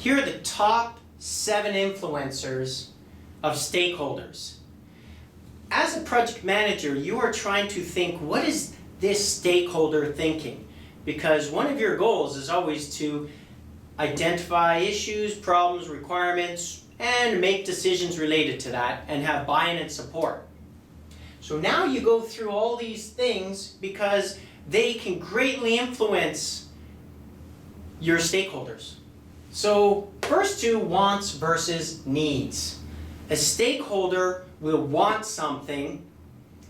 Here are the top 7 influencers of stakeholders. As a project manager, you are trying to think, what is this stakeholder thinking? Because one of your goals is always to identify issues, problems, requirements, and make decisions related to that and have buy-in and support. So now you go through all these things because they can greatly influence your stakeholders. So first 2, wants versus needs. A stakeholder will want something,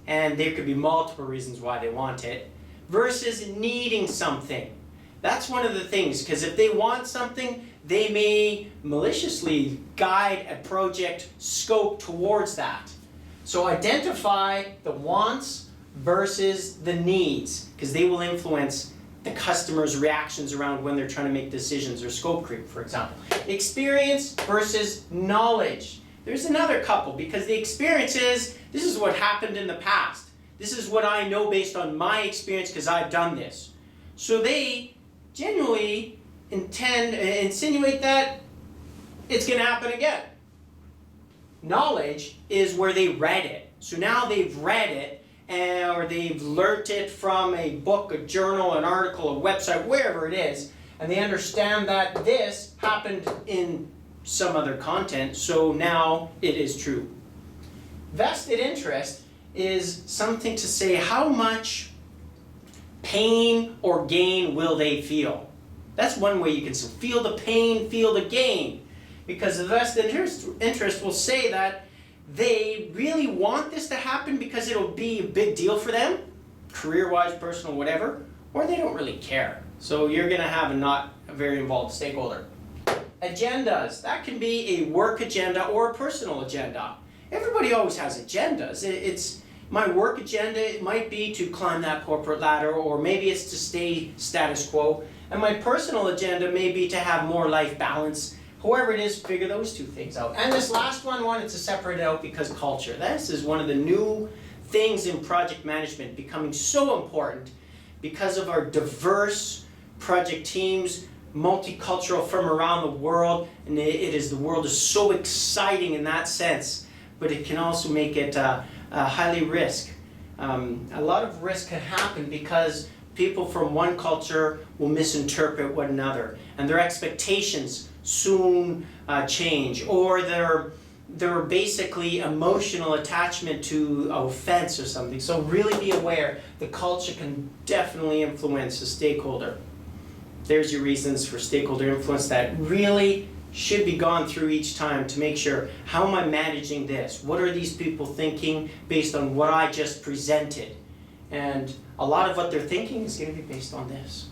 and there could be multiple reasons why they want it, versus needing something. That's one of the things, because if they want something, they may maliciously guide a project scope towards that. So identify the wants versus the needs, because they will influence the customer's reactions around when they're trying to make decisions or scope creep, for example. Experience versus knowledge. There's another couple, because the experience is, this is what happened in the past. This is what I know based on my experience because I've done this. So they genuinely insinuate that it's going to happen again. Knowledge is where they read it. So now they've read it, or they've learnt it from a book, a journal, an article, a website, wherever it is, and they understand that this happened in some other content, so now it is true. Vested interest is something to say how much pain or gain will they feel. That's one way you can say, feel the pain, feel the gain. Because the vested interest will say that they really want this to happen because it'll be a big deal for them, career-wise, personal, whatever, or they don't really care. So you're going to have a very involved stakeholder. Agendas. That can be a work agenda or a personal agenda. Everybody always has agendas. It's my work agenda, it might be to climb that corporate ladder, or maybe it's to stay status quo. And my personal agenda may be to have more life balance. However it is, figure those 2 things out. And this last one, I wanted to separate it out because culture. This is one of the new things in project management becoming so important because of our diverse project teams, multicultural from around the world, and the world is so exciting in that sense, but it can also make it highly risk. A lot of risk can happen because people from one culture will misinterpret one another, and their expectations soon change, or their basically emotional attachment to offense or something. So really be aware, the culture can definitely influence a stakeholder. There's your reasons for stakeholder influence that really should be gone through each time to make sure, how am I managing this? What are these people thinking based on what I just presented? And a lot of what they're thinking is going to be based on this.